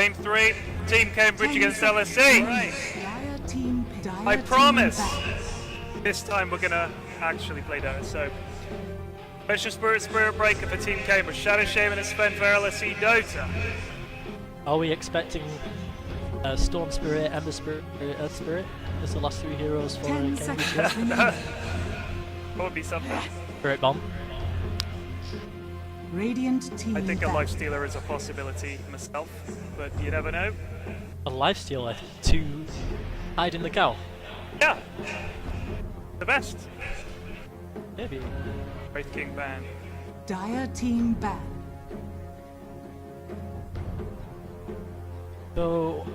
Game 3, Team Cambridge against LSE. I promise this time we're gonna actually play Dota. So, Special Spirit Breaker for Team Cambridge, Shadow Shaman and Sven for LSE Dota. Are we expecting Storm Spirit, Ember Spirit, Earth Spirit as the last 3 heroes for Cambridge? That would be something. Spirit Bomb. Radiant team. I think a Lifestealer is a possibility myself, but you never know. A Lifestealer to hide in the cow? Yeah, the best. Maybe. Wraith King ban. Dire team ban. So,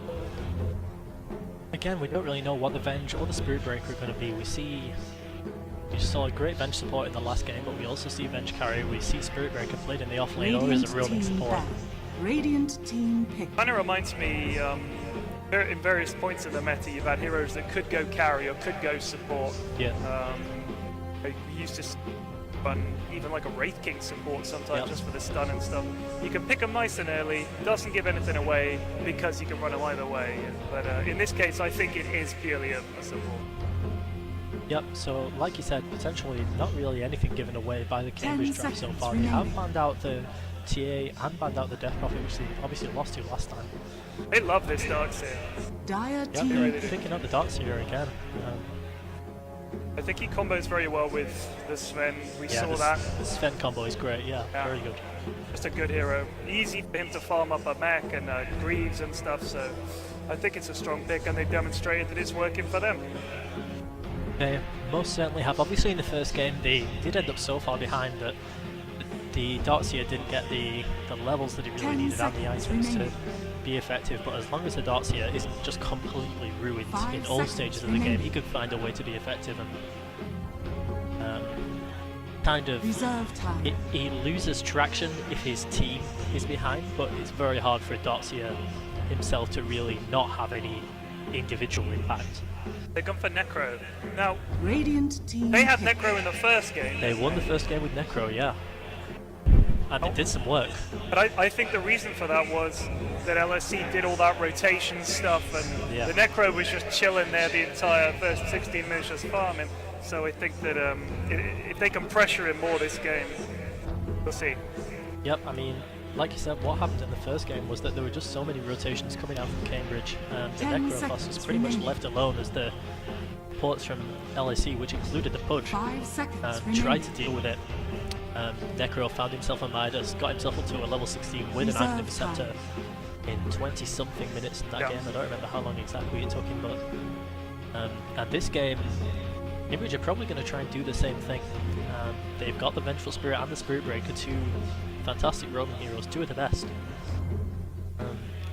again, we don't really know what the Venge or the Spirit Breaker are going to be. We saw a great Venge support in the last game, but we also see Venge carry. We see Spirit Breaker played in the offlane or as a roaming support. Radiant team pick. Kind of reminds me, in various points of the meta, you've had heroes that could go carry or could go support. Yeah. I used to run even like a Wraith King support sometimes just for the stun and stuff. You can pick them nice and early, doesn't give anything away because you can run them either way. But in this case, I think it is purely a support. Yep, so like you said, potentially not really anything given away by the Cambridge draft so far. They have banned out the TA and banned out the Death Prophet, which they obviously lost to last time. They love this Darkseer. Dire Yeah, team they're picking up the Darkseer again. I think he combos very well with the Sven. We saw that. The Sven combo is great, yeah, very good. Just a good hero. Easy for him to farm up a mech and Greaves and stuff, so I think it's a strong pick and they've demonstrated that it's working for them. They most certainly have. Obviously in the first game they did end up so far behind that the Darkseer didn't get the levels that he really needed and the items to be effective, but as long as the Darkseer isn't just completely ruined in all stages of the game, he could find a way to be effective and kind of he loses traction if his team is behind, but it's very hard for a Darkseer himself to really not have any individual impact. They've gone for Necro. Now, Radiant team they had Necro in the first game. They won the first game with Necro, yeah. And it did some work. But I think the reason for that was that LSE did all that rotation stuff and the Necro was just chilling there the entire first 16 minutes just farming. So I think that if they can pressure him more this game, we'll see. Yep, I mean, like you said, what happened in the first game was that there were just so many rotations coming out from Cambridge, and the Necro class was pretty much left alone as the ports from LSE, which included the Pudge, tried to deal with it. Necro found himself a Midas, got himself up to a level 16 with an Item Interceptor in 20-something minutes in that game. I don't remember how long exactly it took him, but and this game, Cambridge are probably going to try and do the same thing. They've got the Vengeful Spirit and the Spirit Breaker, two fantastic roaming heroes, two of the best.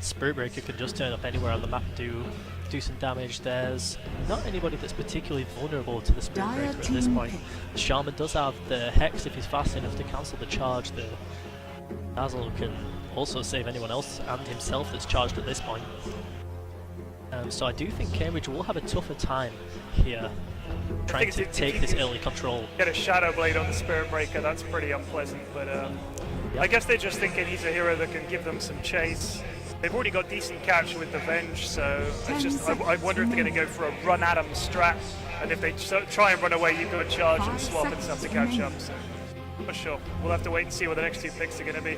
Spirit Breaker can just turn up anywhere on the map and do some damage. There's not anybody that's particularly vulnerable to the Spirit Breaker at this point. The Shaman does have the Hex if he's fast enough to cancel the charge. The Dazzle can also save anyone else and himself that's charged at this point. So I do think Cambridge will have a tougher time here trying to take this early control. Get a Shadow Blade on the Spirit Breaker, that's pretty unpleasant, but I guess they're just thinking he's a hero that can give them some chase. They've already got decent catch with the Venge, so it's just, I wonder if they're going to go for a run at 'em strat, and if they try and run away, you've got to charge and swap and stuff to catch up. So, for sure, we'll have to wait and see what the next two picks are going to be.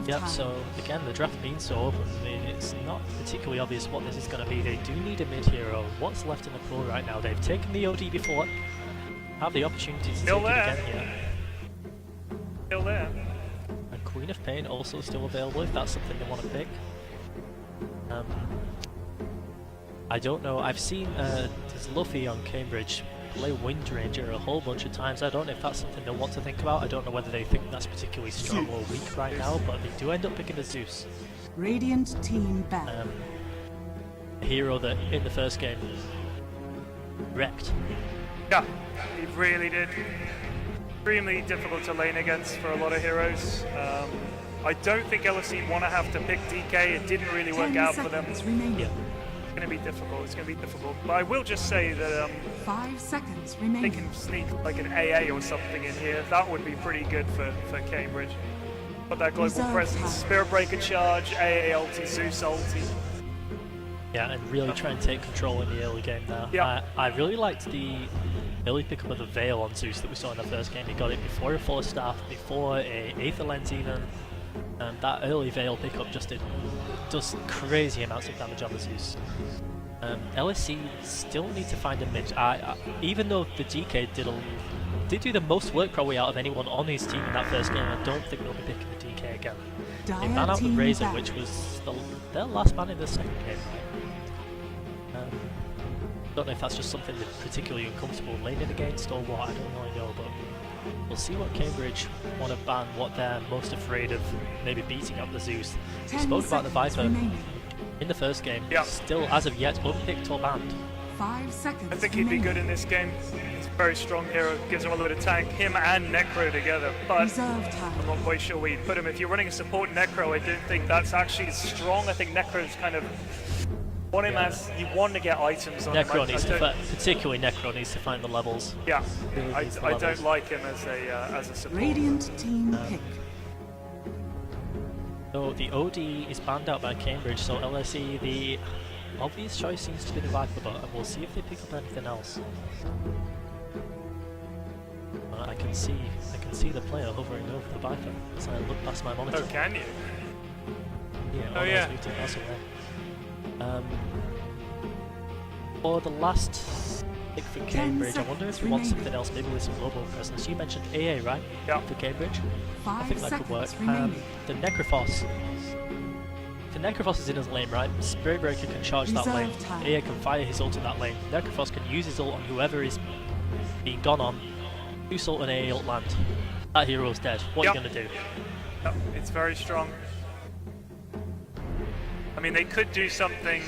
Yep, so again, the draft being so open, I mean, it's not particularly obvious what this is going to be. They do need a mid-hero. What's left in the pool right now? They've taken the OD before, have the opportunity to take it again here. Still there. And Queen of Pain also still available if that's something they want to pick. I don't know, I've seen Luffy on Cambridge play Wind Ranger a whole bunch of times. I don't know if that's something they'll want to think about. I don't know whether they think that's particularly strong or weak right now, but they do end up picking a Zeus. Radiant team back. A hero that in the first game wrecked. Yeah, he really did. Extremely difficult to lane against for a lot of heroes. I don't think LSE want to have to pick DK. It didn't really work out for them. Yeah. It's going to be difficult. It's going to be difficult. But I will just say that 5 seconds remaining. They can sneak like an AA or something in here. That would be pretty good for Cambridge. Got that global Reserve presence. time. Spirit Breaker charge, AA ulti, Zeus ulti. Yeah, and really try and take control in the early game there. Yeah. I really liked the early pickup of the Veil on Zeus that we saw in the first game. He got it before a Force Staff, before a Aether Lens even. And that early Veil pickup just does crazy amounts of damage on the Zeus. LSE still need to find a mid. Even though the DK did do the most work probably out of anyone on his team in that first game, I don't think they'll be picking the DK again. They Dire ban out the team Razor, back. which was their last ban in the second game, right? Don't know if that's just something they're particularly uncomfortable laning against or what, I don't really know, but we'll see what Cambridge want to ban, what they're most afraid of maybe beating up the Zeus. We 10 spoke about the seconds Viper remaining. in the first game, Yeah. still as of yet unpicked or banned. 5 seconds I think he'd be remaining. good in this game. He's a very strong hero, gives him a little bit of tank, him and Necro together, but Reserve time. I'm not quite sure where you'd put him. If you're running a support Necro, I don't think that's actually strong. I think Necro's kind of want him as you want to get items on Necro him. needs to, particularly Necro needs to find the levels. Yeah, Really I needs the don't levels. like him as a support. Radiant team pick. So the OD is banned out by Cambridge, so LSE, the obvious choice seems to be the Viper bot, and we'll see if they pick up anything else. I can see the player hovering over the Viper as I look past my monitor. Oh, can you? Yeah, Oh, all yeah. those muted pass away. For the last pick for 10 Cambridge, I wonder if we want seconds something else, maybe with some global presence. You mentioned AA, right? Yeah. For Cambridge? I 5 think that could work. seconds remaining. The Necrophos. The Necrophos is in his lane, right? Spirit Breaker can charge that lane. Reserve time. AA can fire his ult in that lane. Necrophos can use his ult on whoever is being gone on. Use ult and AA ult land. That hero's dead. What are you Yep. going to do? Yep, it's very strong. I mean, they could do something.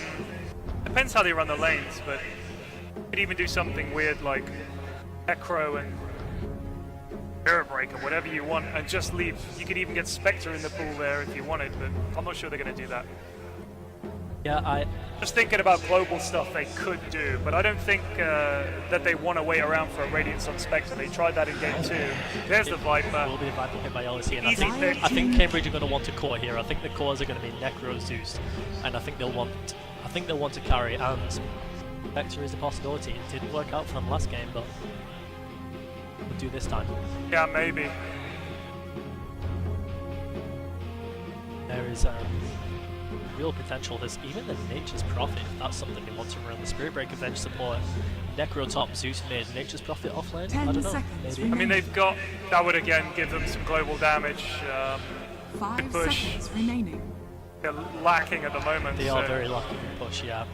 Depends how they run the lanes, but could even do something weird like Necro and Spirit Breaker, whatever you want, and just leave. You could even get Spectre in the pool there if you wanted, but I'm not sure they're going to do that. Yeah, Just thinking about global stuff they could do, but I don't think that they want to wait around for a Radiance on Spectre. They tried that in game 2. There's the will Viper. be a Viper hit by LSE, and Easy pick. I think Cambridge are going to want a core here. I think the cores are going to be Necro, Zeus, and I think they'll want to carry, and Spectre is a possibility. It didn't work out for them last game, but we'll do this time. Yeah, maybe. There is real potential. There's even the Nature's Prophet, if that's something they want to run. The Spirit Breaker bench support, Necro top, Zeus mid, Nature's Prophet offlane? 10 I don't know, seconds maybe. I mean, they've got, that would again give them some global damage. 5 push. seconds remaining. They're lacking at the moment. They so, are very lucky to push, yeah.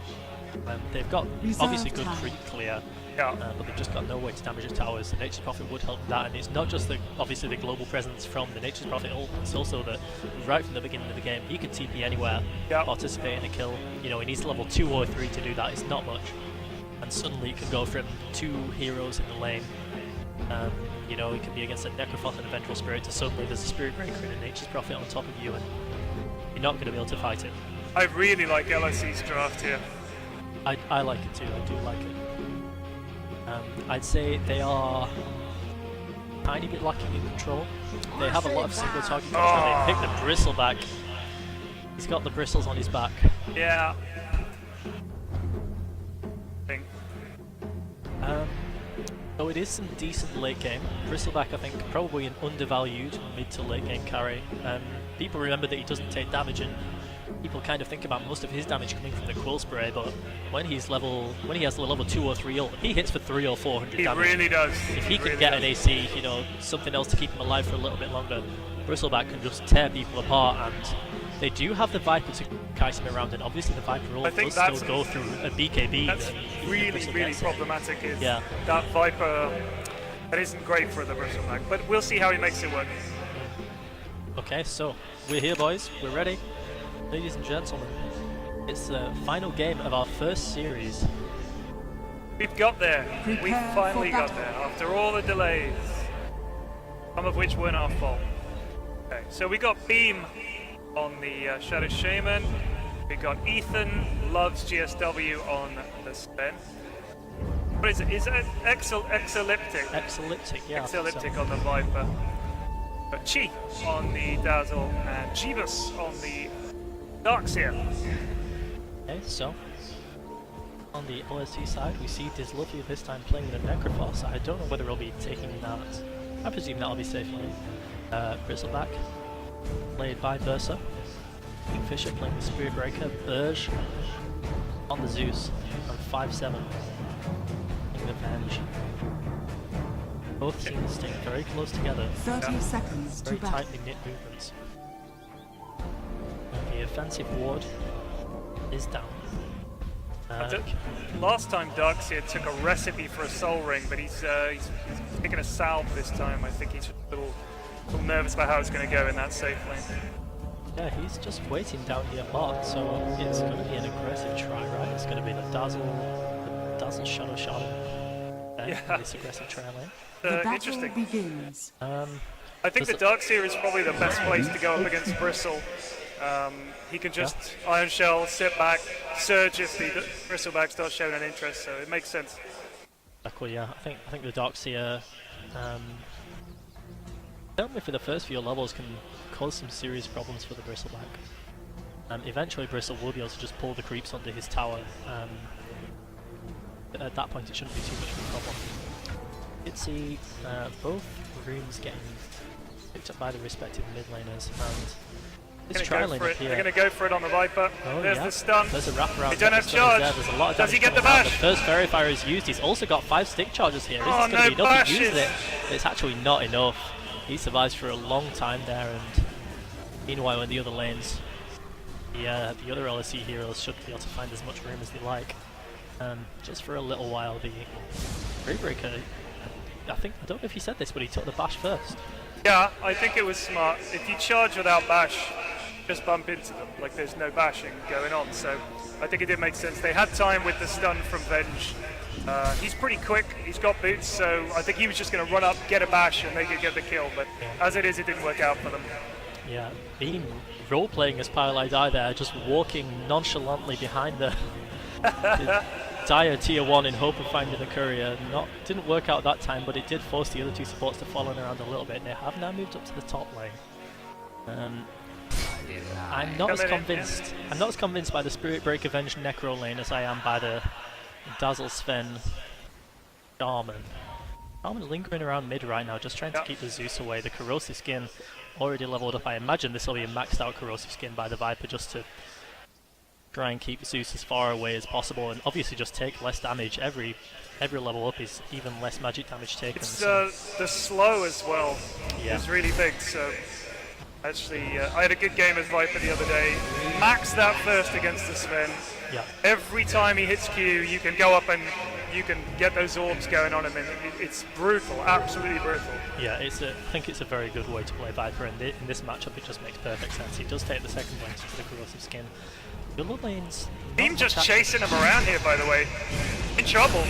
They've got Reserve obviously good time. creep clear, Yeah, but they've just got no way to damage the towers. The Nature's Prophet would help that, and it's not just obviously the global presence from the Nature's Prophet ult, it's also that right from the beginning of the game, he can TP anywhere, Yeah. participate in a kill. You know, he needs level 2 or 3 to do that, it's not much. And suddenly it can go from 2 heroes in the lane, you know, it can be against a Necrophos and a Vengeful Spirit, to suddenly there's a Spirit Breaker and a Nature's Prophet on top of you, and you're not going to be able to fight it. I really like LSE's draft here. I like it too, I do like it. I'd say they are a tiny bit lacking in control. They have a lot of single target control. They pick the Bristleback. He's got the bristles on his back. Yeah. Think. So it is some decent late game. Bristleback, I think, probably an undervalued mid to late game carry. People remember that he doesn't take damage, and people kind of think about most of his damage coming from the Quill Spray, but when he has the level 2 or 3 ult, he hits for 300 or 400 He damage. really does. If he can really get does. an AC, you know, something else to keep him alive for a little bit longer, Bristleback can just tear people apart, and they do have the Viper to kite him around, and obviously the Viper ult I think does still go through a BKB. That's and even if really, Bristle really gets it. problematic is Yeah. that Viper, that isn't great for the Bristleback, but we'll see how he makes it work. Okay, so we're here, boys. We're ready. Ladies and gentlemen, it's the final game of our first series. We've got there. We Prepare finally for got battle. there after all the delays, some of which weren't our fault. Okay, so we got Beam on the Shadow Shaman. We got Ethan loves GSW on the Sven. What is it? Is it Exolyptic? Exolyptic, yeah. Exolyptic so on the Viper. But Chi on the Dazzle and Jeebus on the Darkseer. Okay, so on the LSE side, we see Disluffy this time playing the Necrophos. I don't know whether he'll be taking that. I presume that'll be safely. Bristleback, played by Bursa. Kingfisher playing the Spirit Breaker. Burge on the Zeus on 5-7. Playing the Venge. Both teams staying very close together. 30 seconds to Very battle. tightly knit movements. And the offensive ward is down. Last time Darkseer took a recipe for a Soul Ring, but he's taking a salve this time. I think he's a little nervous about how it's going to go in that safe lane. Yeah, he's just waiting down here bot, so it's going to be an aggressive try, right? It's going to be the Dazzle Shadow Shot. Yeah. This aggressive try lane. The battle Interesting. begins. I think the Darkseer is probably the best place to go up against Bristle. He can just Iron Shell, sit back, surge if the Bristleback starts showing an interest, so it makes sense. Exactly, yeah. I think the Darkseer, certainly for the first few levels, can cause some serious problems for the Bristleback. Eventually Bristle will be able to just pull the creeps onto his tower. At that point it shouldn't be too much of a problem. You can see both rooms getting picked up by the respective mid laners, and this tri lane up here. They're going to go for it on the Viper. Oh, There's yeah. the stun. There's a wraparound. They don't have charge. charge. There's a lot of Does he get the coming out. bash? The first Fairy Fire is used. He's also got 5 stick charges here. This Oh, is going to no be enough. He bashes. uses it. It's actually not enough. He survives for a long time there, and meanwhile in the other lanes, the other LSE heroes should be able to find as much room as they like. Just for a little while, the Breaker, I don't know if he said this, but he took the bash first. Yeah, I think it was smart. If you charge without bash, just bump into them. Like there's no bashing going on. So I think it did make sense. They had time with the stun from Venge. He's pretty quick. He's got boots, so I think he was just going to run up, get a bash, and they could get the kill. But as it is, it didn't work out for them. Yeah, Beam role-playing as Paralyzed Eye there, just walking nonchalantly behind the Dire tier 1 in hope of finding the courier. Didn't work out that time, but it did force the other two supports to follow around a little bit. They have now moved up to the top lane. I'm not as convinced. I'm not as convinced by the Spirit Breaker Venge Necro lane as I am by the Dazzle Sven Shaman. Shaman lingering around mid right now, just trying to keep the Zeus away. The Corrosive Skin already leveled up. I imagine this will be a maxed out Corrosive Skin by the Viper just to try and keep Zeus as far away as possible, and obviously just take less damage. Every level up is even less magic damage taken. It's the slow as well. Yeah. It's really big. So actually, I had a good game as Viper the other day. Max that first against the Sven. Yeah. Every time he hits Q, you can go up and you can get those orbs going on him, and it's brutal, absolutely brutal. Yeah, I think it's a very good way to play Viper, and in this matchup it just makes perfect sense. He does take the second lane for the Corrosive Skin. The other lanes... Team just chasing him around here, by the way. In trouble.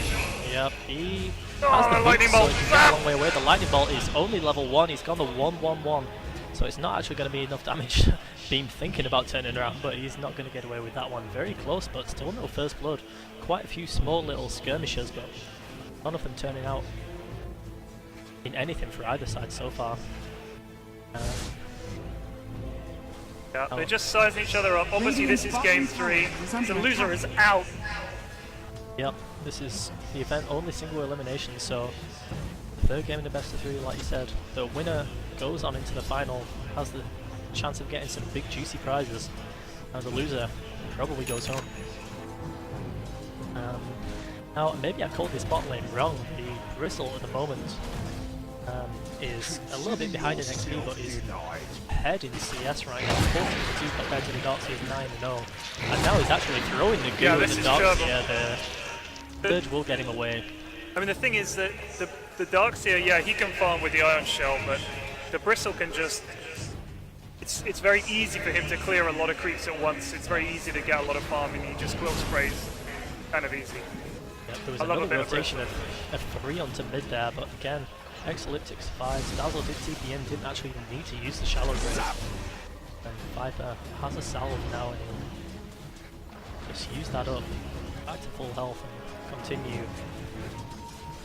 Yep, he Oh, has the lightning boots, so bolt. he can get a long way away. The Lightning Bolt is only level 1, he's gone the 1-1-1. So it's not actually going to be enough damage. Beam thinking about turning around, but he's not going to get away with that one. Very close, but still no first blood. Quite a few small little skirmishes, but none of them turning out in anything for either side so far. Yeah, they're just sizing each other up. Obviously, this is game 3. The loser is out. Yep, this is the event only single elimination, so the third game in the best of 3, like you said. The winner goes on into the final, has the chance of getting some big juicy prizes, and the loser probably goes home. Now, maybe I called this bot lane wrong. The Bristle at the moment is a little bit behind in XP, but is ahead in CS right now, 14-2 compared to the Darkseer's 9-0. And now he's actually throwing the goo at the Darkseer. The Surge will get him away. I mean, the thing is that the Darkseer, yeah, he can farm with the Iron Shell, but the Bristle can just... It's very easy for him to clear a lot of creeps at once. It's very easy to get a lot of farming. He just quilt sprays. Kind of easy. Yep, there was another rotation of 3 onto mid there, but again, Exalyptic survives. Dazzle did TP in, didn't actually even need to use the shallow grave. And Viper has a salve now, and just use that up back to full health and continue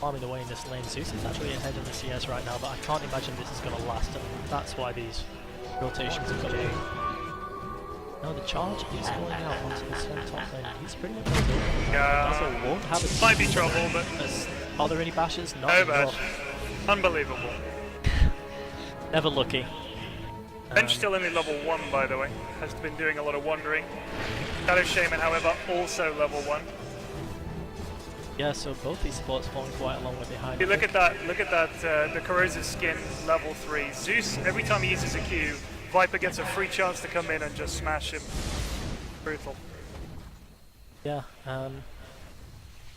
farming away in this lane. Zeus is actually ahead in the CS right now, but I can't imagine this is going to last, and that's why these rotations are coming in. No, the charge is going out onto the center top lane. He's pretty much over. Yeah. Dazzle won't have a Might be trouble, but are there any bashes? Not no bash. enough. Unbelievable. Never lucky. Bench still only level 1, by the way. Has been doing a lot of wandering. Shadow Shaman, however, also level 1. Yeah, so both these supports falling quite a long way behind. Hey, look at that, the corrosive skin, level 3. Zeus, every time he uses a Q, Viper gets a free chance to come in and just smash him. Brutal. Yeah,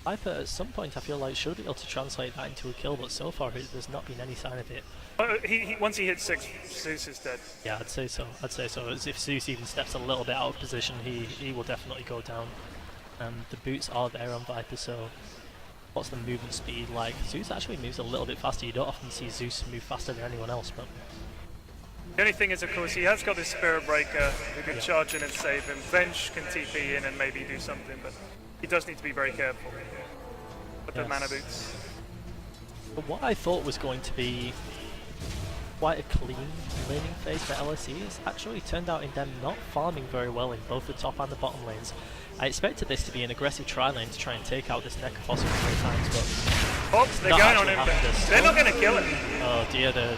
Viper at some point I feel like should be able to translate that into a kill, but so far there's not been any sign of it. Once he hits 6, Zeus is dead. Yeah, I'd say so. As if Zeus even steps a little bit out of position, he will definitely go down. The boots are there on Viper, so what's the movement speed like? Zeus actually moves a little bit faster. You don't often see Zeus move faster than anyone else, but the only thing is, of course, he has got this Spirit Breaker who can charge in and save him. Venge can TP in and maybe do something, but he does need to be very careful with the mana boots. But what I thought was going to be quite a clean laning phase for LSE has actually turned out in them not farming very well in both the top and the bottom lanes. I expected this to be an aggressive tri lane to try and take out this Necrophos a couple of times, but Oops, they're going on him. They're not going to kill him. Oh dear, the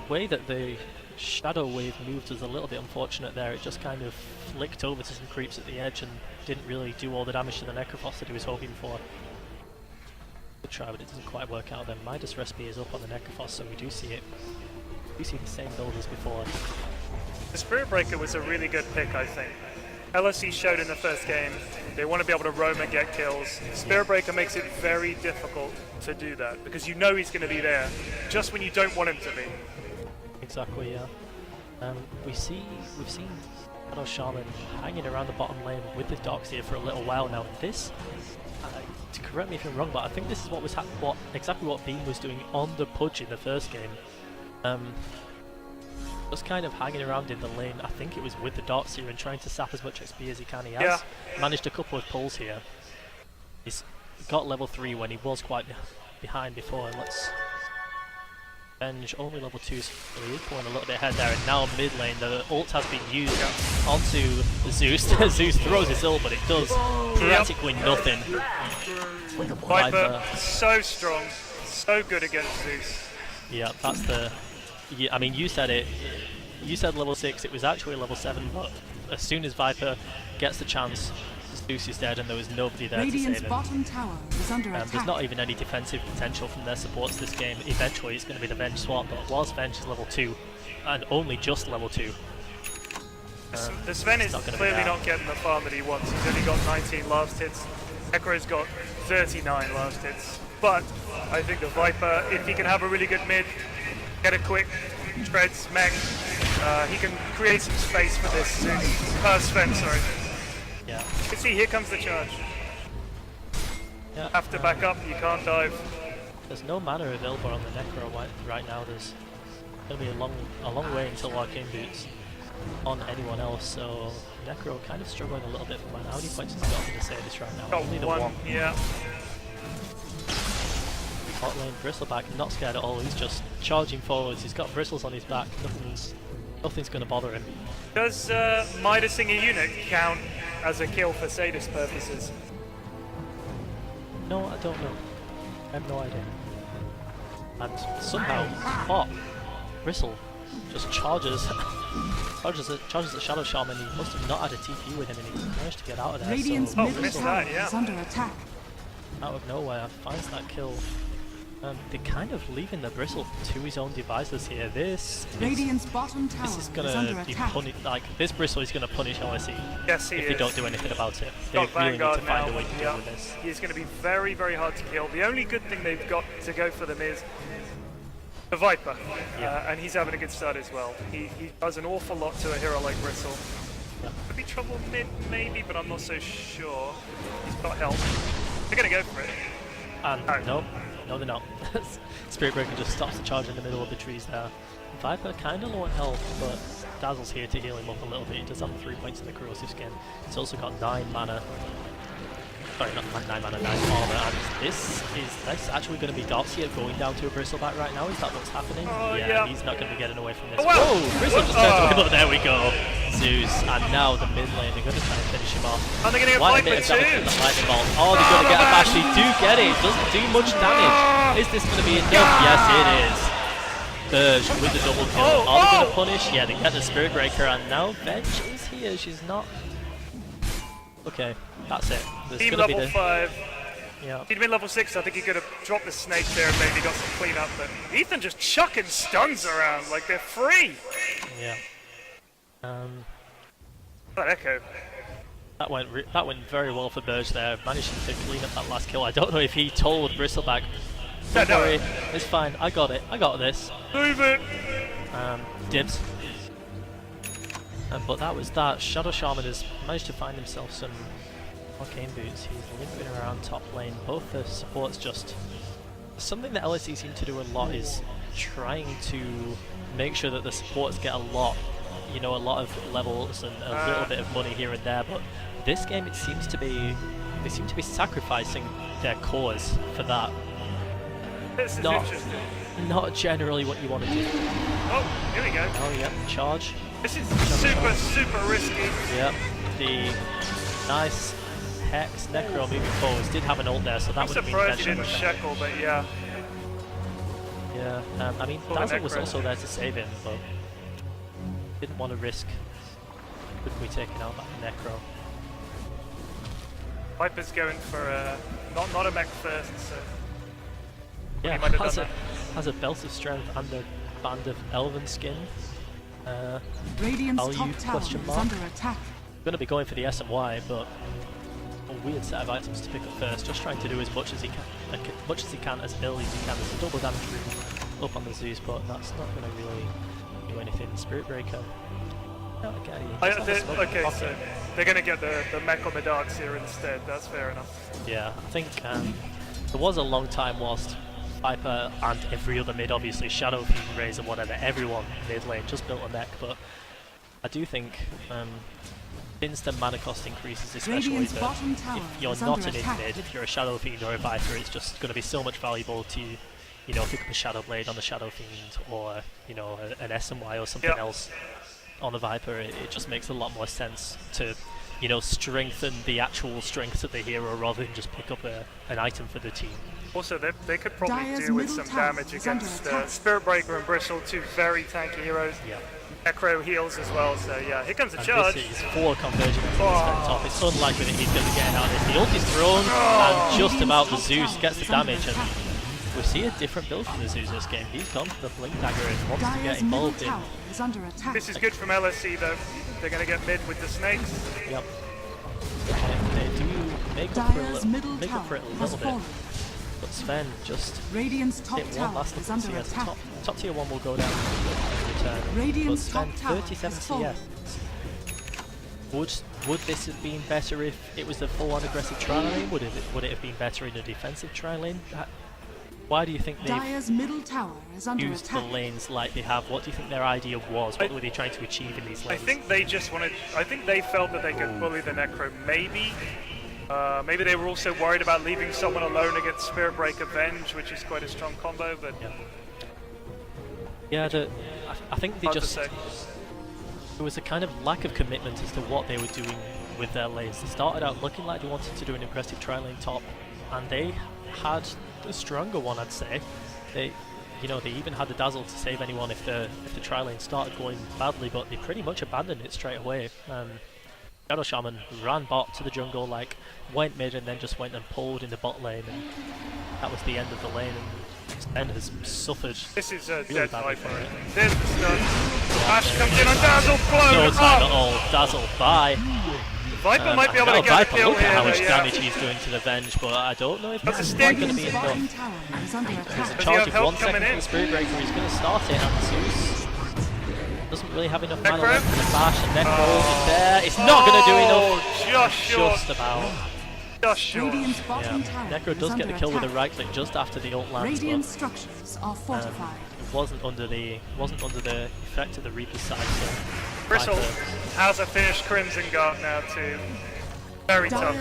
way that the Shadow Wave moved was a little bit unfortunate there. It just kind of flicked over to some creeps at the edge and didn't really do all the damage to the Necrophos that he was hoping for. Good try, but it doesn't quite work out. Then Midas recipe is up on the Necrophos, so we do see it. We see the same build as before. The Spirit Breaker was a really good pick, I think. LSE showed in the first game they want to be able to roam and get kills. Spirit Breaker makes it very difficult to do that because you know he's going to be there just when you don't want him to be. Exactly, yeah. We've seen Shadow Shaman hanging around the bottom lane with the Docs here for a little while now. This, to correct me if I'm wrong, but I think this is what was exactly what Beam was doing on the Pudge in the first game. Just kind of hanging around in the lane. I think it was with the Docs here and trying to sap as much XP as he can. He has managed a couple of pulls here. He's got level 3 when he was quite behind before. And let's Venge only level 2, so he is pulling a little bit ahead there, and now mid lane the ult has been used onto Zeus. Zeus throws his ult, but it does practically nothing. Viper, so strong, so good against Zeus. Yeah, that's the... Yeah, I mean, you said it. You said level 6, it was actually level 7, but as soon as Viper gets the chance, Zeus is dead and there was nobody there to save him. Bottom tower is under attack. There's not even any defensive potential from their supports this game. Eventually it's going to be the Venge swap, but whilst Venge is level 2, and only just level 2. The Sven is clearly not getting the farm that he wants. He's only got 19 last hits. Necro's got 39 last hits. But I think the Viper, if he can have a really good mid, get a quick treads mech, he can create some space for this Sven, sorry. Yeah. You can see, here comes the charge. Yeah. Have to back up, you can't dive. There's no mana available on the Necro right now. There's going to be a long way until Arcane Boots on anyone else, so Necro kind of struggling a little bit for mana. How many points has he got in the Sadis right now? Got Only the one, yeah. Bot lane, Bristleback, not scared at all. He's just charging forwards. He's got bristles on his back. Nothing's going to bother him. Does Midasing a unit count as a kill for Sadist purposes? No, I don't know. I have no idea. And somehow, Bristle just charges the Shadow Shaman. He must have not had a TP with him, and he managed to get out of there. Radiant's so middle tower is under attack. Out of nowhere finds that kill. They're kind of leaving the Bristle to his own devices here. This is gonna be like this Bristle is gonna punish LSE. Yes, if they don't do anything about it. They really need to find a way to deal with this. He's going to be very, very hard to kill. The only good thing they've got to go for them is the Viper, and he's having a good start as well. He does an awful lot to a hero like Bristle. Could be trouble mid, maybe, but I'm not so sure. He's got help. They're going to go for it. And no, they're not. Spirit Breaker just stops the charge in the middle of the trees there. Viper kind of low on health, but Dazzle's here to heal him up a little bit. He does have 3 points in the corrosive skin. He's also got 9 mana. sorry, not 9 mana 9 armor, and this actually going to be Darkseer going down to a Bristleback right now. Is that what's happening? Yeah. He's not going to be getting away from this. Oh, wow. Whoa, Bristle just turned away, but there we go. Zeus, and now the mid lane, they're going to try and finish him off. And they're going to get Quite a Viper bit of damage too. from the lightning bolt. Oh, they're going to get a bash. They do get it. It doesn't do much damage. Is this going to be enough? Yes, it is. Burge with the double kill. Are they going to punish? Yeah, they get the Spirit Breaker, and now Bench is here. She's not. Okay, that's it. There's Team gonna be level the 5. yeah. If he'd been level 6, I think he could have dropped the snake there and maybe got some cleanup. But Ethan just chucking stuns around like they're free. Yeah. That echo. That went very well for Burge there, managing to clean up that last kill. I don't know if he told Bristleback, don't worry, it's fine, I got it, I got this. Move it! Dibs. But that was that. Shadow Shaman has managed to find himself some arcane boots. He's limping around top lane. Both the supports just... Something that LSE seem to do a lot is trying to make sure that the supports get a lot of levels and a little bit of money here and there, but this game it seems to be, they seem to be sacrificing their cores for that. This is interesting. Not generally what you want to do. Oh, here we go. Oh yeah, charge. This is super risky. Yep, the nice Hex Necro moving forwards did have an ult there, so that would have been surprised he beneficial. didn't shekel, but yeah. Yeah, I mean, Dazzle was also there to save him, but didn't want to risk quickly taking out that Necro. Viper's going for not a mech first, so Yeah, he might have done has a belt of strength and a band of elven skin. Radiant's value top tower question is mark. under attack. Going to be going for the SMY, but a weird set of items to pick up first. Just trying to do as much as he can, as early as he can. There's a double damage room up on the Zeus, but that's not going to really do anything. Spirit Breaker. Okay, so they're going to get the mech on the Darkseer instead. That's fair enough. Yeah, I think there was a long time whilst Viper and every other mid, obviously Shadow Fiend, Razor, whatever, everyone mid lane just built a mech, but I do think since the mana cost increases, especially that if you're not an mid, if you're a Shadow Fiend or a Viper, it's just going to be so much valuable to, you know, pick up a Shadow Blade on the Shadow Fiend, or, you know, an SMY or something else on the Viper. It just makes a lot more sense to, you know, strengthen the actual strengths of the hero rather than just pick up an item for the team. Also, they could probably Dire's do with middle some tower damage is under against attack. Spirit Breaker and Bristle, two very tanky heroes. Yeah. Necro heals as well, so yeah, here comes the And charge. this is 4 conversion into the top. It's unlikely that he's going to be getting out of this. The ult is thrown, and just about the Zeus gets the damage, and we see a different build from the Zeus this game. He's gone for the Blink Dagger and wants to get Dire's middle involved in. tower is under attack. This is good from LSE though. They're going to get mid with the snakes. Yep. They do make up for a Dire's little, middle make up tower for it a has little bit. fallen. But Sven just Radiant's top hit one tower last is look to under see as attack. top tier 1 will go down in return. Radiant's But top Sven, tower 37 has fallen. CF. Would this have been better if it was a full-on aggressive tri lane? Would it have been better in a defensive tri lane? Why do you think they've Dire's middle tower is under used attack. the lanes like they have? What do you think their idea was? What were they trying to achieve in these I lanes? think they just wanted. I think they felt that they could bully the Necro. Maybe they were also worried about leaving someone alone against Spirit Breaker Venge, which is quite a strong combo. But yeah, I think they hard to just say. there was a kind of lack of commitment as to what they were doing with their lanes. They started out looking like they wanted to do an aggressive tri-lane top, and they had the stronger one, I'd say. They even had the Dazzle to save anyone if the tri-lane started going badly, but they pretty much abandoned it straight away. Shadow Shaman ran bot to the jungle, like went mid and then just went and pulled in the bot lane, and that was the end of the lane. And Sven has suffered. This is a really dead badly Viper. for it. There's the stun. Ash comes in on Dazzle, blown. No time at all. Dazzle, bye. Viper might be able to get a Viper, kill look at here. how much but damage he's doing to the Venge, but I don't know if That's this a is stick. going to be Radiant's enough. bottom tower is under There's attack. a Does he charge have of help 1 second coming for in? the Spirit Breaker. He's going to start it, and Zeus doesn't really have enough mana Necro? left for the bash, and Necro is there. It's not going to do enough. Just short. Just about. Just short. Radiant's Yeah. bottom tower Necro is does get under the kill with a attack. right click just after the ult lands, Radiant but structures are fortified. it wasn't under the effect of the Reaper's side. So Bristle Viper- has a finished Crimson Guard now too. Very tough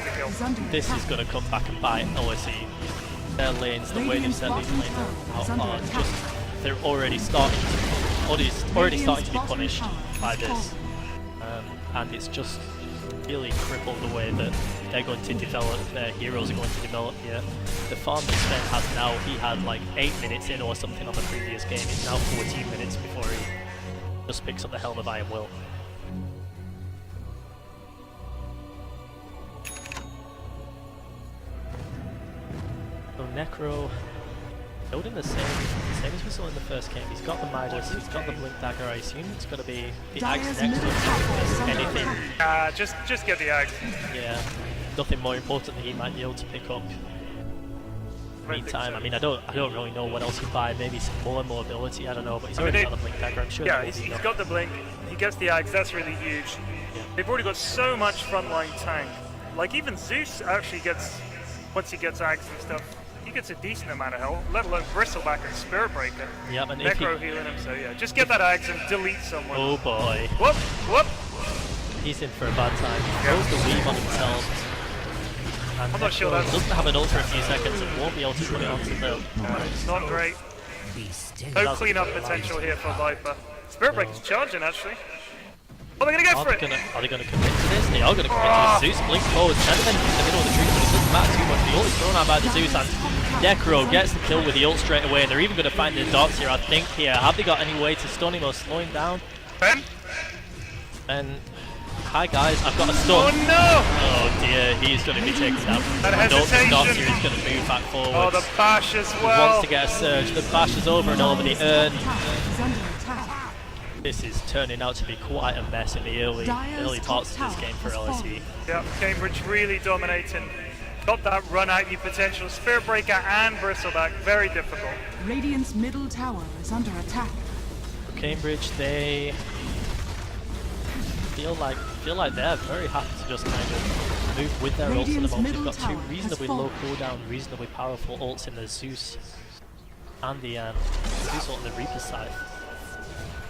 to kill. This is going to come back and bite LSE. Their lanes, the way they've set these lanes out are just, they're already starting to be punished by this. And it's just really crippled the way that they're going to develop, their heroes are going to develop here. The farm that Sven has now, he had like 8 minutes in or something on the previous game, it's now 14 minutes before he just picks up the helm of Iron Will. So Necro, building the same as we saw in the first game. He's got the Midas, he's got the Blink Dagger. I assume it's got to be the Axe next to him. Anything. Just get the Axe. Yeah, nothing more important that he might be able to pick up. Meantime, I mean, I don't really know what else he'd buy. Maybe some more mobility. I don't know, but he's already got the Blink Dagger. I'm sure. Yeah, he's got the Blink. He gets the Axe. That's really huge. Yeah. They've already got so much frontline tank. Like even Zeus actually gets, once he gets Axe and stuff, he gets a decent amount of health, let alone Bristleback and Spirit Breaker. Yep, and Necro healing him, so yeah, just get that Axe and delete someone. Oh boy. Whoop, whoop. He's in for a bad time. He throws the weave on himself. And I'm not sure that's... doesn't have an ult for a few seconds and won't be able to put it onto the... It's not great. No cleanup potential here for Viper. Spirit Breaker's charging actually. Oh, they're gonna go for it! Are they gonna commit to this? They are gonna commit to this. Zeus blinks forward, sentiment in the middle of the tree, but it doesn't matter too much. The ult is thrown out by the Zeus, and Necro gets the kill with the ult straight away, and they're even gonna find the dots here, I think, here. Have they got any way to stun him or slow him down? Ben? And hi guys, I've got a stun. Oh no! Oh dear, he's gonna be taken down. That I don't think hesitation. Dots here is gonna move back forward. Oh, the bash as He well. wants to get a surge. The bash is over and over the urn. This is turning out to be quite a mess in the early parts of this game for LSE. Yeah, Cambridge really dominating. Got that run at you potential. Spirit Breaker and Bristleback, very difficult. Radiant's middle tower is under attack. For Cambridge, they feel like they're very happy to just kind of move with their ults at the moment. They've got two reasonably low cooldown, reasonably powerful ults in the Zeus and the Zeus ult on the Reaper side.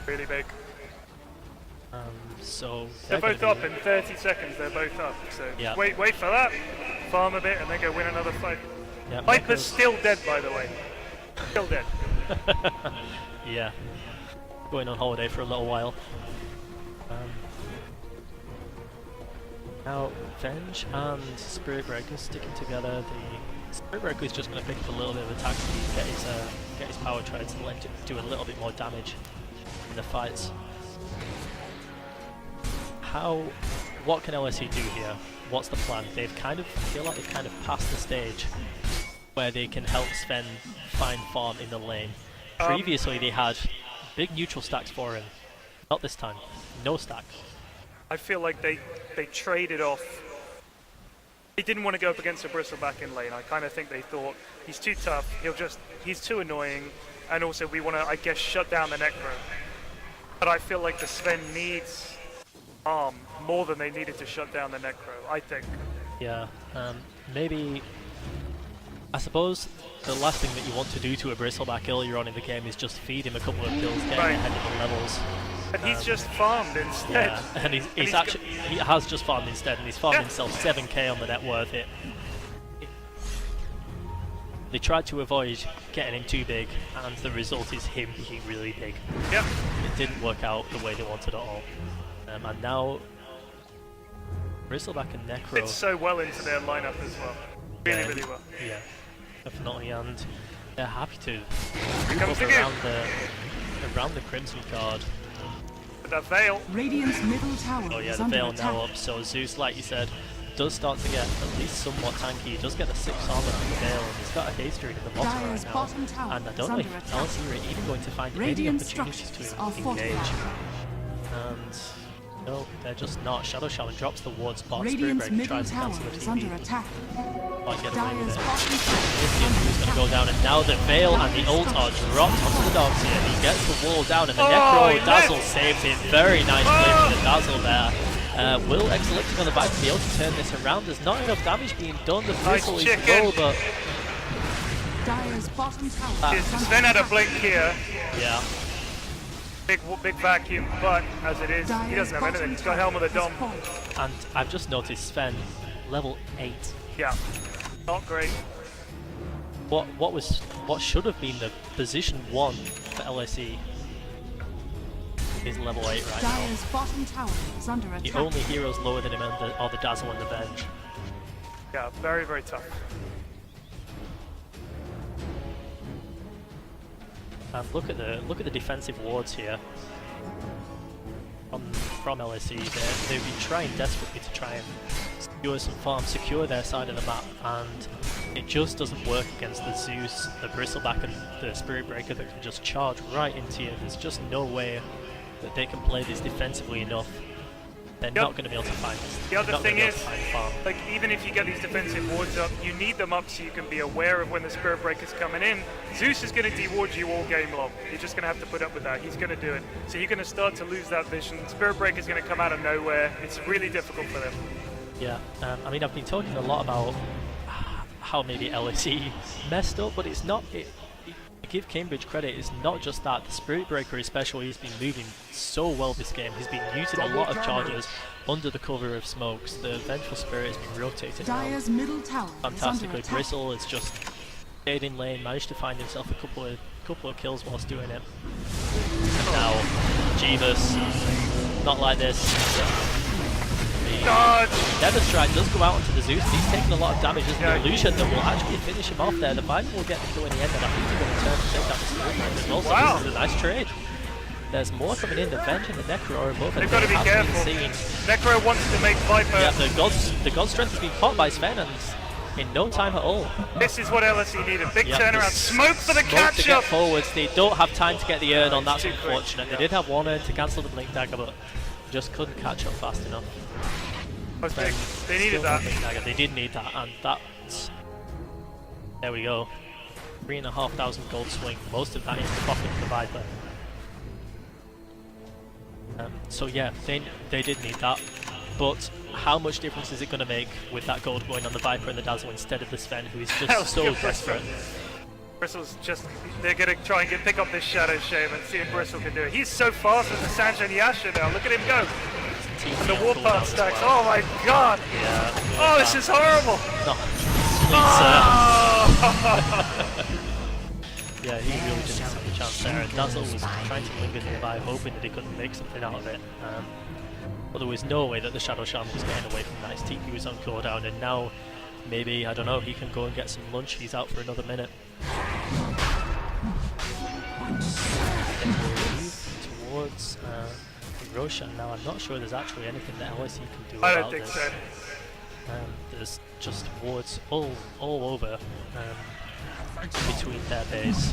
Really big. So They're both up in 30 seconds, they're both up. So yeah. wait for that, farm a bit, and then go win another fight. Yeah, Viper's still dead, by the way. Still dead. Yeah. Going on holiday for a little while. Now, Venge and Spirit Breaker sticking together. The Spirit Breaker is just going to pick up a little bit of attack speed, get his power try to let it do a little bit more damage in the fights. What can LSE do here? What's the plan? I feel like they've kind of passed the stage where they can help Sven find farm in the lane. Previously they had big neutral stacks for him. Not this time. No stack. I feel like they traded off. They didn't want to go up against a Bristleback in lane. I kind of think they thought, he's too tough, he's too annoying, and also we want to, I guess, shut down the Necro. But I feel like the Sven needs arm more than they needed to shut down the Necro, I think. Yeah, maybe... I suppose the last thing that you want to do to a Bristleback earlier on in the game is just feed him a couple of kills, get him ahead of the levels. But he's just farmed instead. Yeah, and he has just farmed instead, and he's farmed himself 7k on the net worth. They tried to avoid getting him too big, and the result is him being really big. Yeah. It didn't work out the way they wanted at all. And now, Bristleback and Necro... Fits so well into their lineup as well. Really, really well. Yeah, definitely, and they're happy to Here comes the around the Crimson card. With that Veil. Radiant's middle tower Oh yeah, is the under Veil attack. now up, so Zeus, like you said, does start to get at least somewhat tanky. He does get the 6 armor from the Veil, and he's got a haste read in the bottom Dyer's right bottom now. tower And I is don't know under if attack. LSE are even going to find any Radiant opportunities structures to are engage. fortified. And no, they're just not. Shadow Shaman drops the wards bot, Spirit Radiant's Breaker middle tries to tower cancel the is TP. under attack. Might get away Dyer's with it. bottom tower This is under is going to go attack. down, and now the Veil and the ult are dropped onto the dogs here. He gets the wall down, and the Oh, Necro he Dazzle lived. saves it. Very nice play from the Dazzle there. Will Exelixir on the back be able to turn this around? There's not enough damage being done. The Bristle is chicken. low, but Dyer's bottom tower is under Sven had a attack. blink here. yeah. big vacuum, but as it is, he Dire's doesn't have anything. bottom He's got Helm of the tower Dom. has fallen. And I've just noticed Sven, level 8. Yeah, not great. What should have been the position 1 for LSE is level 8 right now. Dire's bottom tower is under The attack. only heroes lower than him are the Dazzle and the Venge. Yeah, very, very tough. And look at the defensive wards here from LSE. They've been trying desperately to try and secure some farms, secure their side of the map, and it just doesn't work against the Zeus, the Bristleback, and the Spirit Breaker that can just charge right into you. There's just no way that they can play this defensively enough. They're not going to be able to find this. The other thing is, farm. like, even if you get these defensive wards up, you need them up so you can be aware of when the Spirit Breaker's coming in. Zeus is going to deward you all game long. You're just going to have to put up with that. He's going to do it. So you're going to start to lose that vision. Spirit Breaker's going to come out of nowhere. It's really difficult for them. Yeah, I mean, I've been talking a lot about how maybe LSE messed up, but it's not. To give Cambridge credit, it's not just that. The Spirit Breaker especially has been moving so well this game. He's been using a lot of charges under the cover of smokes. The Vengeful Spirit has been rotating Dire's around middle tower is under fantastically. attack. Bristle has just stayed in lane, managed to find himself a couple of kills whilst doing it. Now, Jeebus, not like this. Dodge! Nether Strike does go out onto the Zeus, and he's taking a lot of damage, isn't Yeah. the illusion that will actually finish him off there. The Viper will get the kill in the end, and I think he's going to turn and take that Spirit Breaker as well. So Wow. this is a nice trade. There's more coming in. The Venge and the Necro are both They've got to be careful. Necro wants to make Viper. Yeah, the God Strength has been caught by Sven, and in no time at all. This is what LSE needed. Big Yeah, turnaround. the Smoke for the smoke to catch get up. forwards. They don't have time to get the urn on. That's Too quick. unfortunate. Yeah. They did have one urn to cancel the Blink Dagger, but just couldn't catch up fast enough. Was big. They needed Still that. no Blink Dagger. They did need that, and that's... There we go. 3,500 gold swing. Most of that into the pocket of the Viper. So yeah, they did need that. But how much difference is it going to make with that gold going on the Viper and the Dazzle instead of the Sven, who is just so desperate? Bristle's just, they're going to try and pick up this Shadow Shame and see if Bristle can do it. He's so fast with the Sanjay and Yasha now. Look at him go. And the Warpath stacks. Oh my god. Yeah. Oh, this is horrible. No. Oh. Yeah, he really didn't have a chance there. And Dazzle was trying to linger nearby, hoping that he couldn't make something out of it. But there was no way that the Shadow Shaman was getting away from that. His TP was on cooldown, and now maybe, I don't know, he can go and get some lunch. He's out for another minute. Then we'll move towards Roshan. Now, I'm not sure there's actually anything that LSE can do I about don't think this. so. There's just wards all over between their base,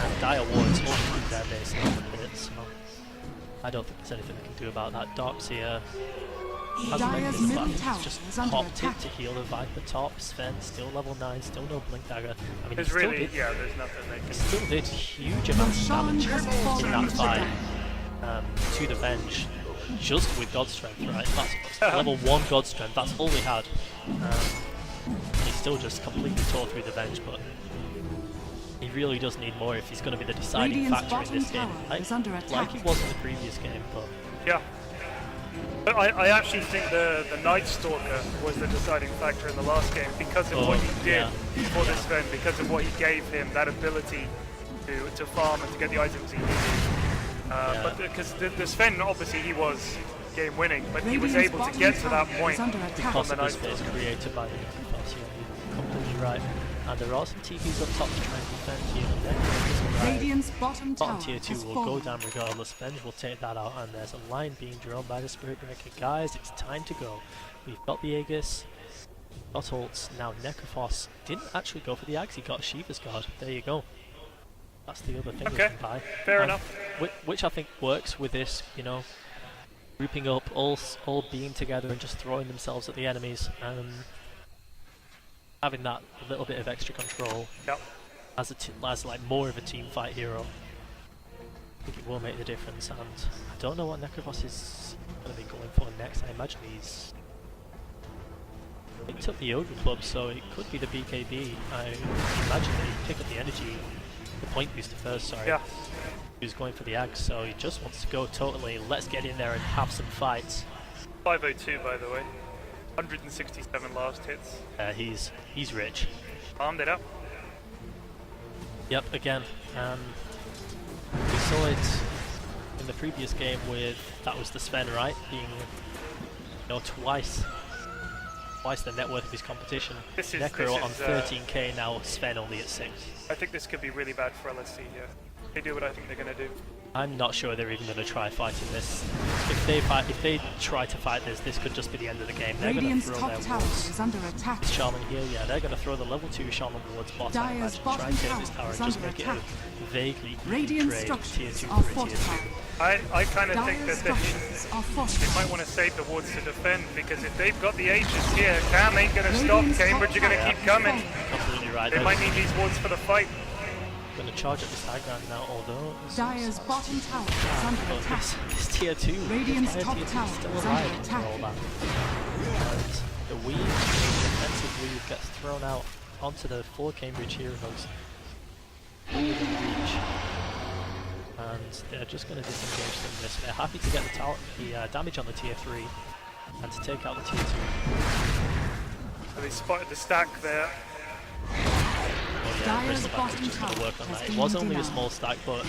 and dire wards all between their base and the pit, so I don't think there's anything they can do about that. Dark's here. Dire's middle tower Just is under popped it attack. to heal the Viper top. Sven still level 9, still no Blink Dagger. I mean, There's he still really, did, yeah, there's nothing they he can still did huge amounts of Roshan damage has in fallen that to fight death. to the Venge, just with God Strength, right? That's level 1 God Strength, that's all he had. He still just completely tore through the Venge, but he really does need more if he's going to be the deciding Radiant's factor in bottom this game. tower is under attack. Like he was in the previous game, but Yeah. But I actually think the Night Stalker was the deciding factor in the last game because of what he did for this Sven, because of what he gave him, that ability to farm and to get the items he needed. But because the Sven, obviously he was game winning, but he was Radiant's able to bottom get to that tower point is under attack. because on of the the Night space Stalker. created by the defense, you're completely right. And there are some TPs up top to try and defend here, and then Radiant's bottom tower tier 2 has will go fallen. down regardless. Venge will take that out, and there's a line being drawn by the Spirit Breaker. Guys, it's time to go. We've got the Aegis, got ults. Now Necrophos didn't actually go for the Axe, he got Shiva's Guard. There you go. That's the other thing we Okay, can buy. fair And enough. Which I think works with this, you know, grouping up, all being together and just throwing themselves at the enemies. Having that little bit of extra control Yep. as like more of a team fight hero, I think it will make the difference. And I don't know what Necrophos is going to be going for next. I imagine he's picked up the Ogre Club, so it could be the BKB. I imagine that he pick up the energy, the point booster first. Sorry. Yeah. He's going for the Ag, so he just wants to go totally, let's get in there and have some fights. 502 by the way. 167 last hits. He's rich. Armed it up. Yep, again. We saw it in the previous game with, that was the Sven, right? Being, twice the net worth of his competition. Necro on 13k now, Sven only at 6. I think this could be really bad for LSE here. They do what I think they're going to do. I'm not sure they're even going to try fighting this. If they try to fight this, this could just be the end of the game. They're going to Radiant's throw top their tower wards. is under attack. Shaman here, yeah, they're going to throw the level 2 Shaman wards bottom, I Dire's imagine, try and bottom get this tower tower and is just under make it attack. a vaguely Radiant trade tier structures 2 are for a tier 2. fortified. I kind of think Dire's that they structures are might fortified. want to save the wards to defend, because if they've got the Aegis here, Cam ain't going to stop. Radiant's Cambridge are top going to tower keep is coming. falling. Absolutely right. They might need these wards for the fight. Going to charge up this high ground now, although Dire's bottom tower is under but attack. this tier 2, Radiant's this top tier 2 tower still is alive under after attack. all that. And the weave, the defensive weave gets thrown out onto the 4 Cambridge heroes within reach. And they're just going to disengage from this. They're happy to get the damage on the tier 3 and to take out the tier 2. So they spotted the stack there. Well, yeah, Dire's Bristleback bottom is just going to tower work on has that. It been was only a denied. small stack, but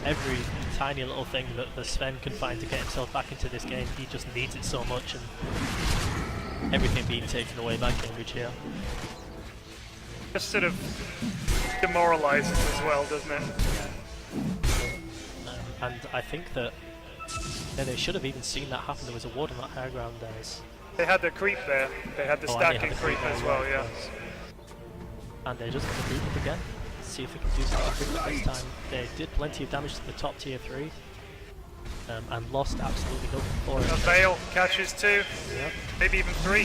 every tiny little thing that the Sven can find to get himself back into this game, he just needs it so much, and everything being taken away by Cambridge here. Just sort of demoralizes as well, doesn't it? And I think that they should have even seen that happen. There was a ward on that high ground there. They had the creep there. They had the Oh, and they stacking had the creep there as well, of yeah. course. And they're just going to group up again. See if they can do something different this time. They did plenty of damage to the top tier 3. And lost absolutely nothing for A it. Veil catches 2, Yep. maybe even 3.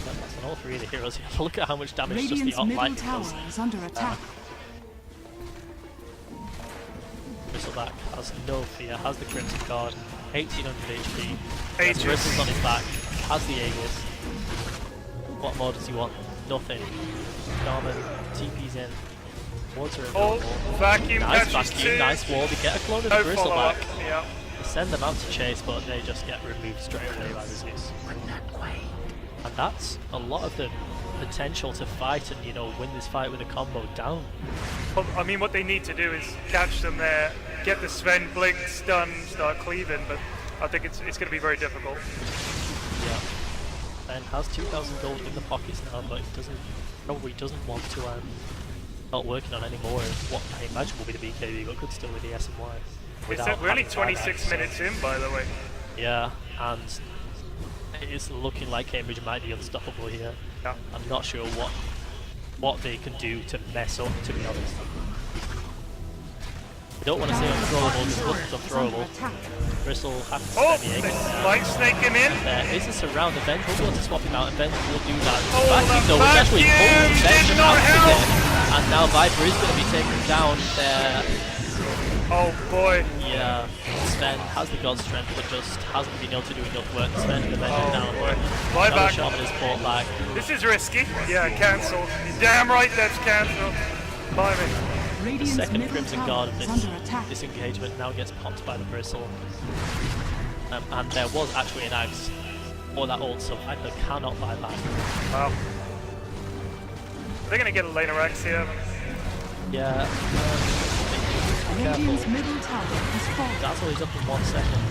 That's on all 3 of the heroes here. Look at how much damage just Radiant's the middle lightning tower does. is under attack. Bristleback has no fear, has the Crimson Guard, 1800 HP, Aegis. Bristles on his back, has the Aegis. What more does he want? Nothing. Norman, TP's in, wards are Oh, available. vacuum Nice catches vacuum, 2. nice wall, they get a clone of the No follow-up, Bristleback. yeah. They send them out to chase, but they just get removed straight away by the Zeus. And that's a lot of the potential to fight and, win this fight with a combo down. Well, I mean, what they need to do is catch them there, get the Sven blink, stun, start cleaving, but I think it's going to be very difficult. Yeah. Ben has 2,000 gold in the pockets now, but he probably doesn't want to start working on any more of what I imagine will be the BKB, but could still be the SMY. We're only 26 minutes in, by the way. Yeah, and it is looking like Cambridge might be unstoppable here. Yeah. I'm not sure what they can do to mess up, to be honest. I don't want to say uncontrollable because nothing's unthrowable. Bristle has to Oh, spend the Aegis they there. light snake him in. There is a surround, and Ben will be able to swap him out, and Ben will do that. Oh, Vacuum that though, which actually vacuum pulls Ben did not out of help. it. And now Viper is going to be taken down there. Oh boy. Yeah, Sven has the God Strength, but just hasn't been able to do enough work to spend the Ben Oh down. boy. Another Buyback. Shaman is brought back. This is risky. Yeah, cancel. You're damn right that's cancelled. Bye me. The Radiant's second middle Crimson tower Guard of is this under attack. disengagement now gets popped by the Bristle. And there was actually an Axe for that ult, so Viper cannot buy back. Wow. They're going to get a laner axe here. Yeah, be careful. Radiant's middle tower is falling. Dazzle is up in 1 second.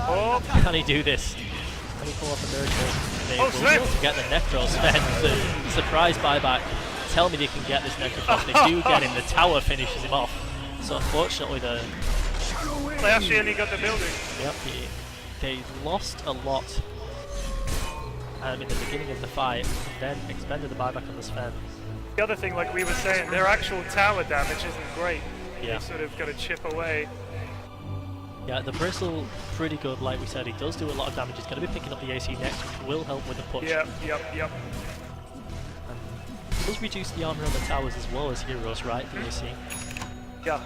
Oh, Can he do this? Can he pull off a miracle? They Oh, will be Sven! able to get the Necro. Sven, the surprise buyback. Tell me they can get this Necro off. They do get him. The tower finishes him off. So unfortunately, they actually only got the building. they lost a lot in the beginning of the fight, then expended the buyback on the Sven. The other thing, like we were saying, their actual tower damage isn't great. Yeah. They sort of got to chip away. Yeah, the Bristle, pretty good, like we said. He does do a lot of damage. He's going to be picking up the AC next, which will help with the push. Yep. And does reduce the armor on the towers as well as heroes, right? The AC. Yeah.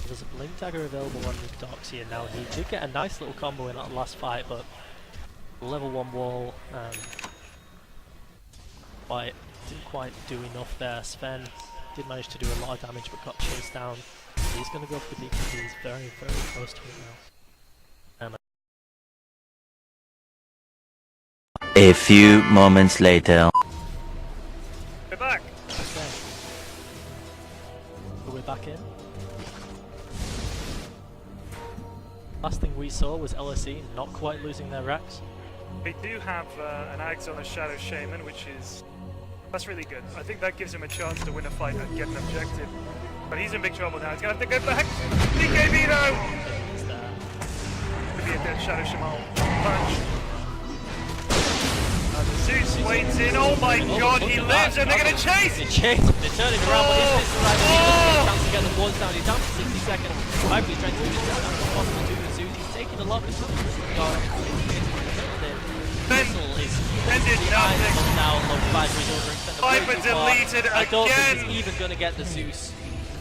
There's a Blink Dagger available on the docks here now. He did get a nice little combo in that last fight, but level 1 wall didn't quite do enough there. Sven did manage to do a lot of damage but got chased down. He's going to go for the DPD. He's very, very close to it now. A few moments later. We're back. Okay. So we're back in. Last thing we saw was LSE not quite losing their racks. They do have an Ags on a Shadow Shaman, that's really good. I think that gives him a chance to win a fight and get an objective. But he's in big trouble now. He's going to have to go back. BKB though! Could be a dead Shadow Shaman punch. Zeus waits in. Oh my god, he lives and they're going to chase! They chase, they're turning around, but is this the right thing? He's chance to get the boards down. He's down to 60 seconds. Viper's trying to do this as much as possible to the Zeus. He's taking a lot of his Whistle is nothing. Now Viper is over extended. Viper deleted again. I don't think he's even going to get the Zeus.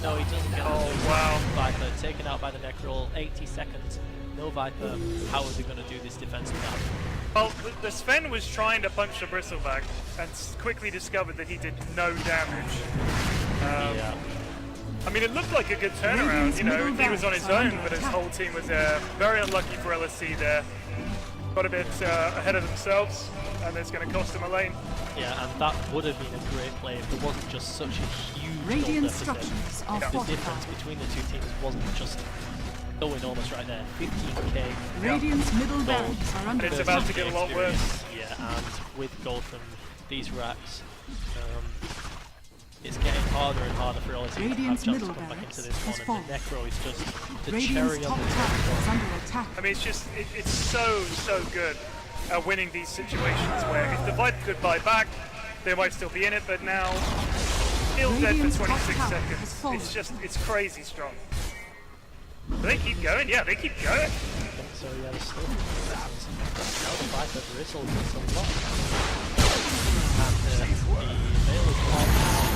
No, he doesn't get the Zeus. Wow. Viper taken out by the Necroll. 80 seconds. No Viper. How are they going to do this defense without? Well, the Sven was trying to punch the Bristleback and quickly discovered that he did no damage. Yeah. I mean, it looked like a good turnaround, you know, he was on his own, but his whole team was there. Very unlucky for LSE there. Got a bit ahead of themselves, and it's going to cost them a lane. Yeah, and that would have been a great play if there wasn't just such a huge Radiant goal deficit. structures are The fortified. difference between the two teams wasn't just so enormous right there. 15k. Radiant's middle gold. barracks are under It's attack. about to get a lot worse. Yeah, and with gold from these racks, it's getting harder and harder for LSE to have Radiant's chance to middle come back into barracks this one, has and the Necro is just the Radiant's cherry top on the tower top. is under attack. I mean, it's so good at winning these situations where if the Viper could buy back, they might still be in it, but now still dead Radiant's for top 26 tower seconds. has fallen. It's crazy strong. Do they keep going? Yeah, they keep going. So yeah, there's still now the Viper bristle gets a lot. And the Veil is on.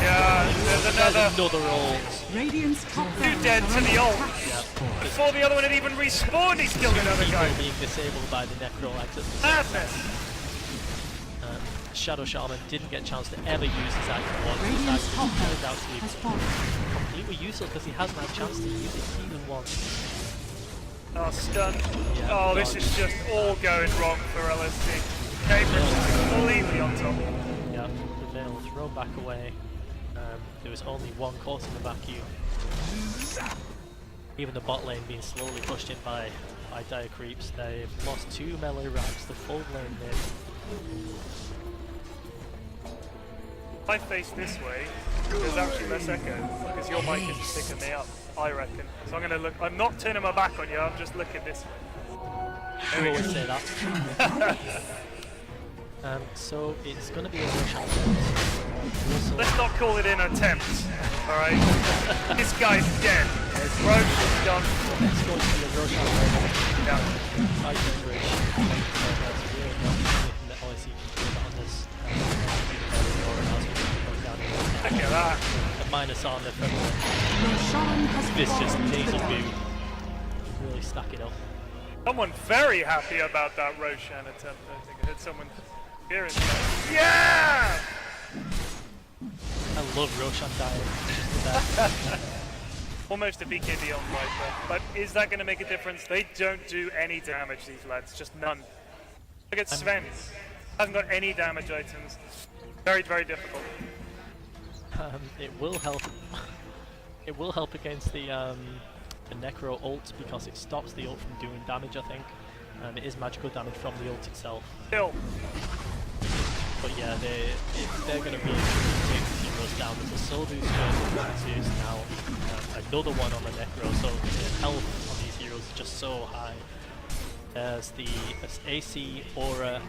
Yeah, there's another ult. Radiant's top two barracks dead are to under the ult. attack. Yeah. Before the other one had even respawned, he's killed another People guy. being disabled by the Necro exit. Madness. Shadow Shaman didn't get a chance to ever use his item once. His Radiant's item top turned out barracks to be has fallen. completely useless because he hasn't had a chance to use it even once. Oh, stun. Yeah, Oh, this is just all going wrong for LSE. Cambridge is completely on top. Yeah, the Veil thrown back away. There was only one caught in the vacuum. Even the bot lane being slowly pushed in by dire creeps. They've lost 2 melee racks, the full lane mid. If I face this way, there's actually less echo because your mic isn't picking me up, I reckon. So I'm going to look. I'm not turning my back on you, I'm just looking this way. We always say that. So it's going to be a rush on Russell. Let's not call it an attempt, alright? This guy's dead. Roach is done. It's going to be a rush on Yeah. I can bridge. That's really not anything that LSE can do on this. Look at that. A minus on the front. Roshan has This just fallen to the nasal ground. boom. Really stack it up. Someone very happy about that Roshan attempt. I think I heard someone here in there. Yeah! I love Roshan dying. Almost a BKB on Viper. But is that going to make a difference? They don't do any damage, these lads. Just none. Look at Sven. Hasn't got any damage items. Very, very difficult. It will help. It will help against the Necro ult because it stops the ult from doing damage. I think. It is magical damage from the ult itself. Still. But yeah, they're going to be taking heroes down. There's a soul boost going to now. Another one on the Necro, so the health on these heroes is just so high. There's the AC aura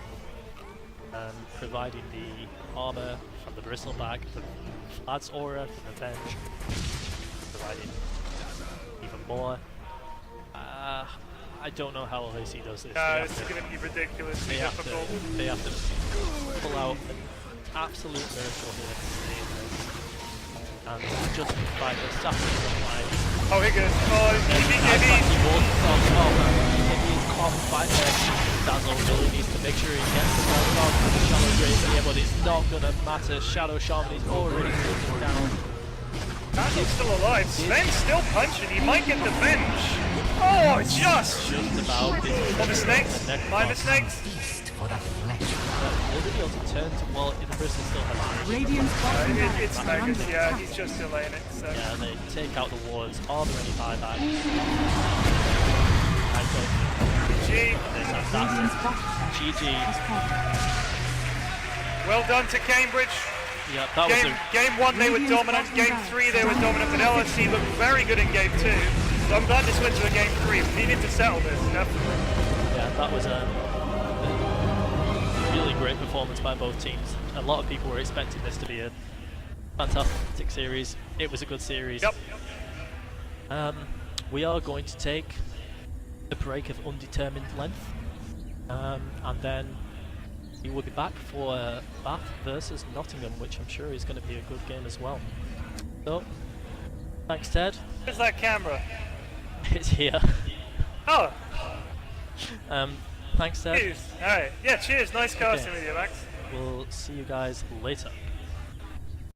providing the armor from the Bristleback, the Pflax aura from the Venge providing even more. I don't know how LSE does this. It's going to be ridiculously difficult. They have to pull out an absolute miracle here to save this. And just by the suffering of life. Oh, here goes. Oh, He BKB. walks off. Oh man, he is on fight there. Dazzle really needs to make sure he gets the ball out of the Shallow Grave here, but it's not gonna matter. Shadow Shaman is already taken down. Dazzle's still alive. Sven's still punching. He might get the venge. Oh, just about. Oh, the snakes. Mind the snakes. Will they be able to turn to well, the person still has Radiant's bottom barracks It's are Magus, under yeah, attack. he's just delaying it. So. yeah, they take out the wards. Are there any buybacks? G. Radiant's bottom GG. has fallen. Well done to Cambridge. Yeah, that was Game 1 they were dominant, Game 3 they were dominant, but LSE looked very good in Game 2. So I'm glad this went to a Game 3. We needed to settle this, definitely. that was a really great performance by both teams. A lot of people were expecting this to be a fantastic series. It was a good series. Yep. We are going to take a break of undetermined length, and then we will be back for Bath versus Nottingham, which I'm sure is going to be a good game as well. So, thanks Ted. Where's that camera? It's here. Oh, Thanks Ted. cheers. Alright, yeah, cheers. Nice casting with you, Max. We'll see you guys later.